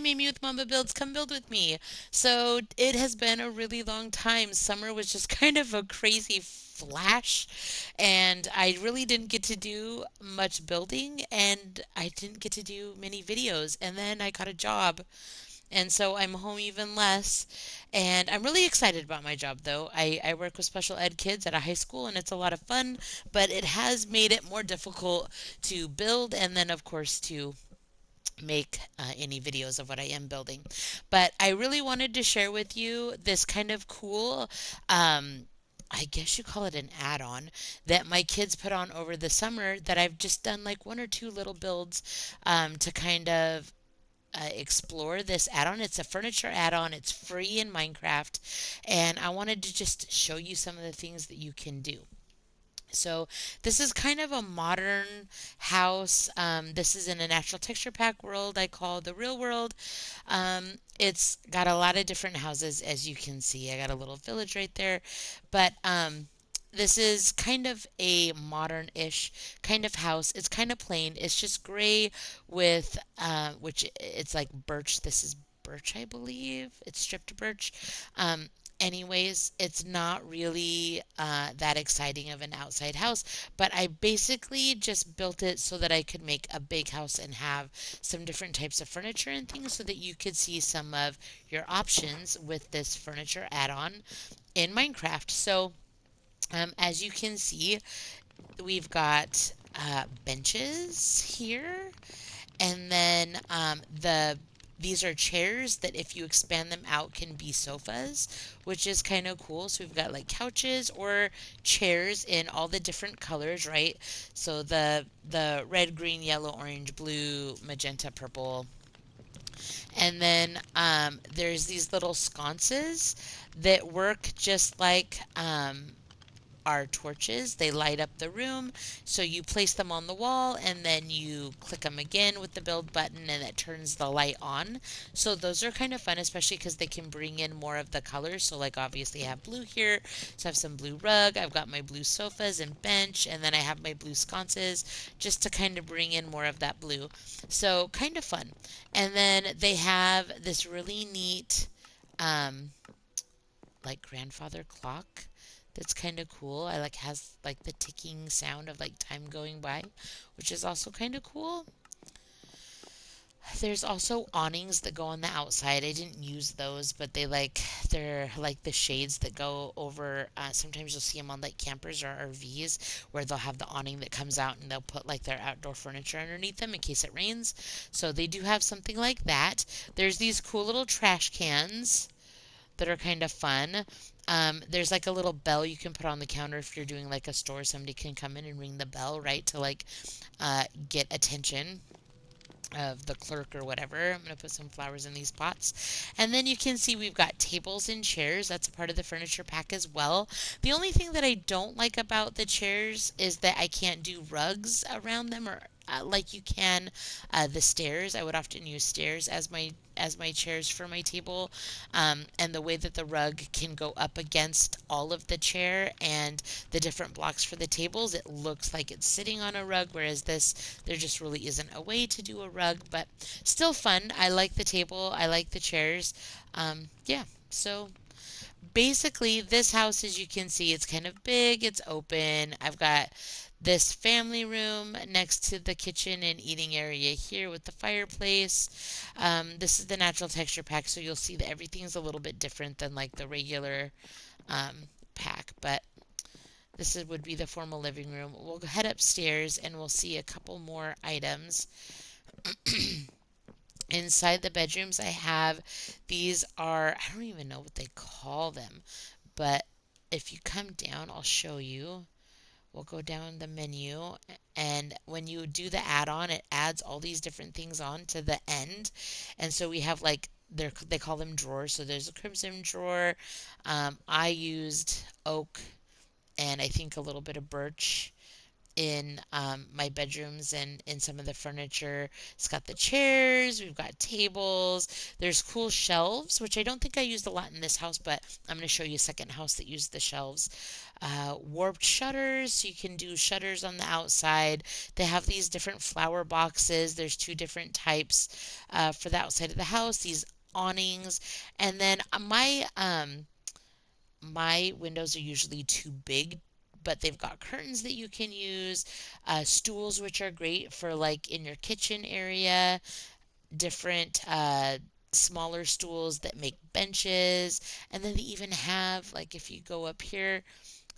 I'm Amy with Momma-Builds. Come build with me. So it has been a really long time. Summer was just kind of a crazy flash, and I really didn't get to do much building, and I didn't get to do many videos. And then I got a job, and so I'm home even less. And I'm really excited about my job, though. I work with special ed kids at a high school, and it's a lot of fun, but it has made it more difficult to build and then, of course, to make any videos of what I am building. But I really wanted to share with you this kind of cool, I guess you call it an add on that my kids put on over the summer that I've just done like one or two little builds to kind of. Explore this add-on. It's a furniture add-on. It's free in Minecraft, and I wanted to just show you some of the things that you can do. So this is kind of a modern house. This is in a natural texture pack world I call the real world. It's got a lot of different houses, as you can see. I got a little village right there, but this is kind of a modern-ish kind of house. It's kind of plain. It's just gray with which it's like birch. This is birch, I believe. It's stripped birch. Um, Anyways, it's not really that exciting of an outside house, but I basically just built it so that I could make a big house and have some different types of furniture and things so that you could see some of your options with this furniture add-on in Minecraft. So, as you can see, we've got benches here, and then these are chairs that if you expand them out can be sofas, which is kind of cool. So we've got like couches or chairs in all the different colors, right? So the red, green, yellow, orange, blue, magenta, purple. And then there's these little sconces that work just like are torches. They light up the room. So you place them on the wall and then you click them again with the build button and it turns the light on. So those are kind of fun, especially because they can bring in more of the colors. So like obviously I have blue here. So I have some blue rug. I've got my blue sofas and bench, and then I have my blue sconces just to kind of bring in more of that blue. So kind of fun. And then they have this really neat um, like grandfather clock that's kind of cool. I like has like the ticking sound of like time going by, which is also kind of cool. There's also awnings that go on the outside. I didn't use those, but they're like the shades that go over. Sometimes you'll see them on like campers or RVs where they'll have the awning that comes out and they'll put like their outdoor furniture underneath them in case it rains. So they do have something like that. There's these cool little trash cans that are kind of fun. There's like a little bell you can put on the counter if you're doing like a store. Somebody can come in and ring the bell, right, to like get attention of the clerk or whatever. I'm going to put some flowers in these pots. And then you can see we've got tables and chairs. That's a part of the furniture pack as well. The only thing that I don't like about the chairs is that I can't do rugs around them or like you can the stairs. I would often use stairs as my chairs for my table, and the way that the rug can go up against all of the chair and the different blocks for the tables, it looks like it's sitting on a rug, whereas this, there just really isn't a way to do a rug, but still fun. I like the table, I like the chairs. Yeah, so basically, this house, as you can see, it's kind of big, it's open. I've got this family room next to the kitchen and eating area here with the fireplace. This is the natural texture pack, so you'll see that everything's a little bit different than like the regular pack, but would be the formal living room. We'll head upstairs and we'll see a couple more items. Inside the bedrooms, I have these are, I don't even know what they call them, but if you come down, I'll show you. We'll go down the menu, and when you do the add-on, it adds all these different things on to the end. And so we have like they call them drawers. So there's a crimson drawer. I used oak and I think a little bit of birch in my bedrooms and in some of the furniture. It's got the chairs, we've got tables, there's cool shelves, which I don't think I used a lot in this house, but I'm going to show you a second house that used the shelves. Warped shutters, so you can do shutters on the outside. They have these different flower boxes. There's two different types for the outside of the house. These awnings, and then my windows are usually too big, but they've got curtains that you can use, stools, which are great for like in your kitchen area, different smaller stools that make benches. And then they even have, like, if you go up here,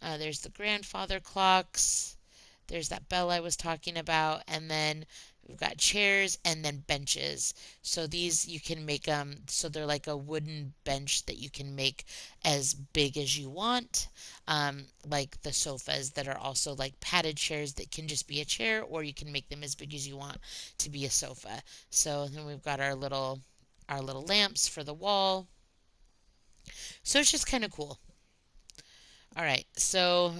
there's the grandfather clocks. There's that bell I was talking about, and then we've got chairs and then benches. So these you can make them so they're like a wooden bench that you can make as big as you want. Like the sofas that are also like padded chairs that can just be a chair, or you can make them as big as you want to be a sofa. So then we've got our little lamps for the wall. So it's just kind of cool. All right, so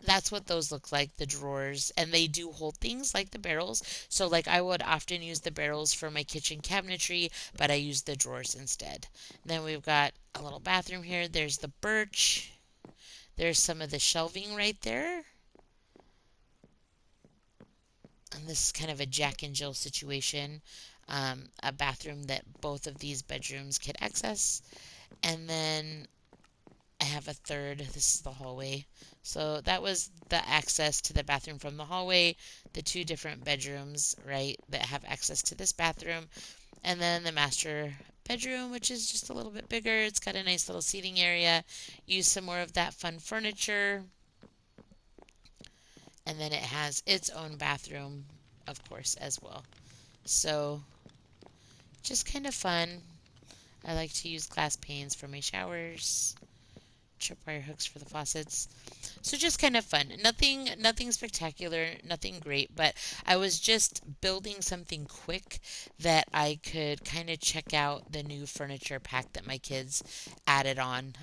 that's what those look like, the drawers. And they do hold things like the barrels. So, like, I would often use the barrels for my kitchen cabinetry, but I use the drawers instead. Then we've got a little bathroom here. There's the birch. There's some of the shelving right there. And this is kind of a Jack and Jill situation. A bathroom that both of these bedrooms could access. And then I have a third. This is the hallway. So that was the access to the bathroom from the hallway, the two different bedrooms, right, that have access to this bathroom, and then the master bedroom, which is just a little bit bigger. It's got a nice little seating area. Use some more of that fun furniture, and then it has its own bathroom, of course, as well. So just kind of fun. I like to use glass panes for my showers, tripwire hooks for the faucets. So just kind of fun. Nothing spectacular, nothing great, but I was just building something quick that I could kind of check out the new furniture pack that my kids added on.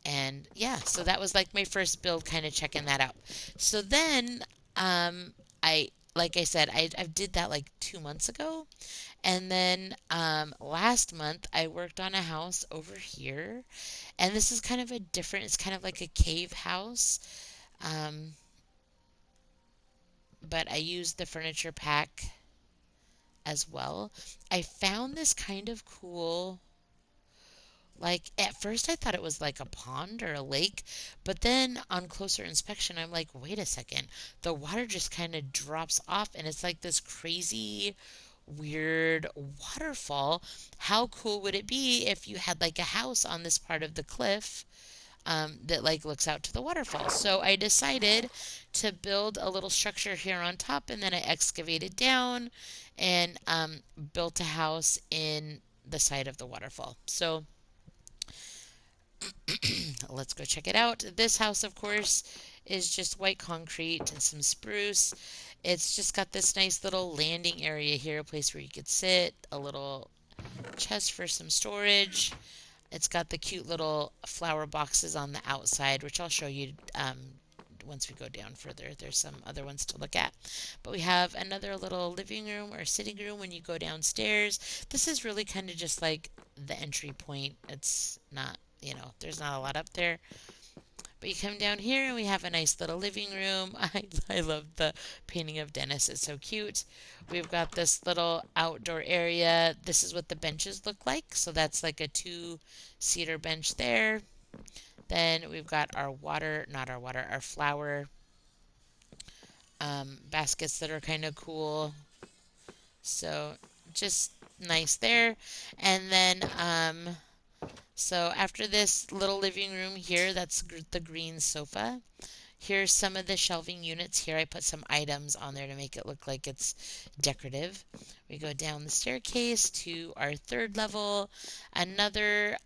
And yeah, so that was like my first build, kind of checking that out. So then I like I said, I did that like 2 months ago. And then last month I worked on a house over here, and this is kind of a different, it's kind of like a cave house. Um, but I used the furniture pack as well. I found this kind of cool, like at first I thought it was like a pond or a lake, but then on closer inspection I'm like, wait a second. The water just kind of drops off and it's like this crazy weird waterfall. How cool would it be if you had like a house on this part of the cliff that like looks out to the waterfall? So I decided to build a little structure here on top, and then I excavated down and built a house in the side of the waterfall. So let's go check it out. This house, of course, is just white concrete and some spruce. It's just got this nice little landing area here, a place where you could sit, a little chest for some storage. It's got the cute little flower boxes on the outside, which I'll show you once we go down further. There's some other ones to look at. But we have another little living room or sitting room when you go downstairs. This is really kind of just like the entry point. It's not, there's not a lot up there. But you come down here and we have a nice little living room. I love the painting of Dennis. It's so cute. We've got this little outdoor area. This is what the benches look like. So that's like a two-seater bench there. Then we've got our water, not our water, our flower baskets that are kind of cool. So just nice there. And then so after this little living room here, that's the green sofa. Here's some of the shelving units here. I put some items on there to make it look like it's decorative. We go down the staircase to our third level. Another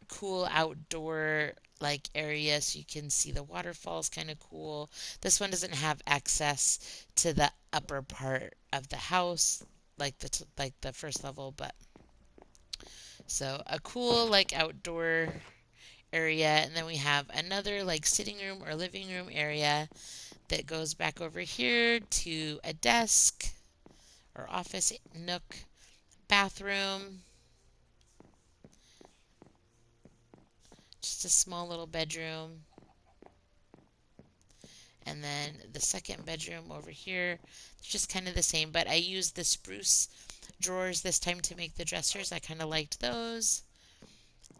cool outdoor like area so you can see the waterfalls, kind of cool. This one doesn't have access to the upper part of the house like the first level, but so a cool like outdoor area, and then we have another like sitting room or living room area that goes back over here to a desk or office nook, bathroom, just a small little bedroom, and then the second bedroom over here, just kind of the same, but I used the spruce drawers this time to make the dressers. I kind of liked those.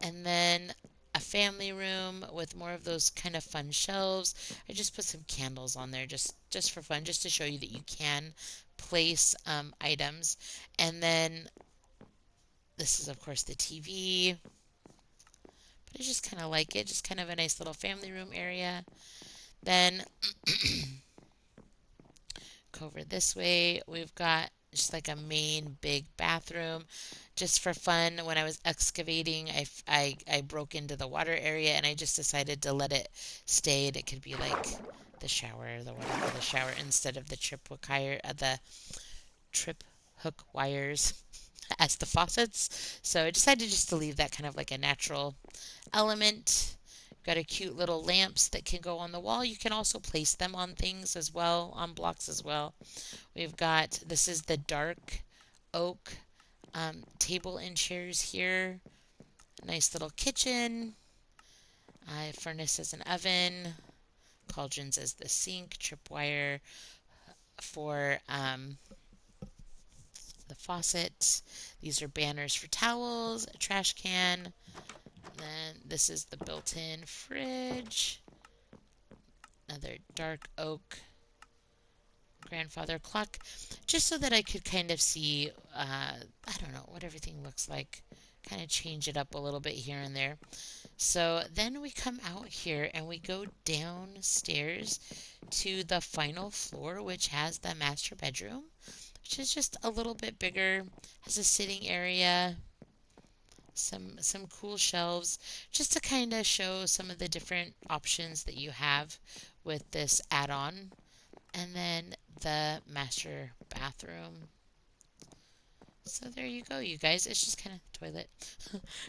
And then a family room with more of those kind of fun shelves. I just put some candles on there just for fun, just to show you that you can place items. And then this is of course the TV, but I just kind of like it, just kind of a nice little family room area. Then go over this way, we've got just like a main big bathroom. Just for fun, when I was excavating, I broke into the water area and I just decided to let it stay. And it could be like the shower, the water for the shower instead of the trip hook wires as the faucets. So I decided just to leave that kind of like a natural element. Got a cute little lamps that can go on the wall. You can also place them on things as well, on blocks as well. We've got, this is the dark oak table and chairs here. Nice little kitchen. Furnace as an oven. Cauldrons as the sink. Tripwire for the faucet. These are banners for towels. A trash can. Then this is the built-in fridge. Another dark oak grandfather clock, just so that I could kind of see, I don't know, what everything looks like. Kind of change it up a little bit here and there. So then we come out here and we go downstairs to the final floor, which has the master bedroom, which is just a little bit bigger, has a sitting area, some cool shelves, just to kind of show some of the different options that you have with this add-on. And then the master bathroom. So there you go, you guys. It's just kind of toilet.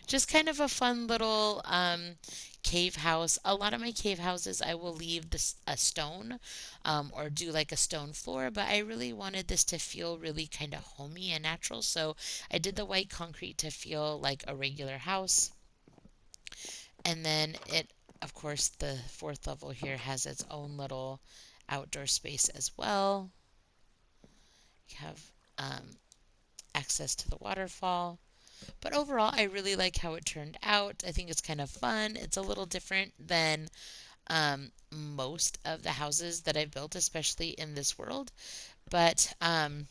Just kind of a fun little cave house. A lot of my cave houses, I will leave this a stone or do like a stone floor, but I really wanted this to feel really kind of homey and natural. So I did the white concrete to feel like a regular house. And then it, of course, the fourth level here has its own little outdoor space as well. You have access to the waterfall. But overall, I really like how it turned out. I think it's kind of fun. It's a little different than most of the houses that I've built, especially in this world. But I'm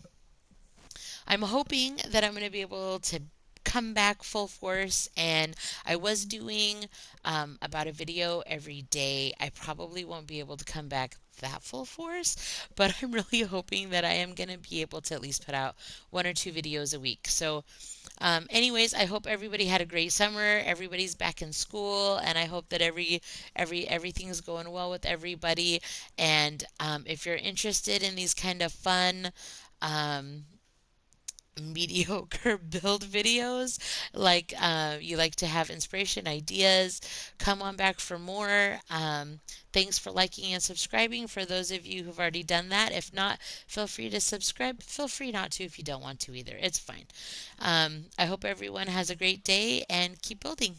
hoping that I'm going to be able to come back full force. And I was doing about a video every day. I probably won't be able to come back that full force, but I'm really hoping that I am going to be able to at least put out one or two videos a week. So anyways, I hope everybody had a great summer. Everybody's back in school, and I hope that everything's going well with everybody. And if you're interested in these kind of fun, um, mediocre build videos, like you like to have inspiration, ideas, come on back for more. Thanks for liking and subscribing for those of you who've already done that. If not, feel free to subscribe. Feel free not to if you don't want to either. It's fine. I hope everyone has a great day and keep building.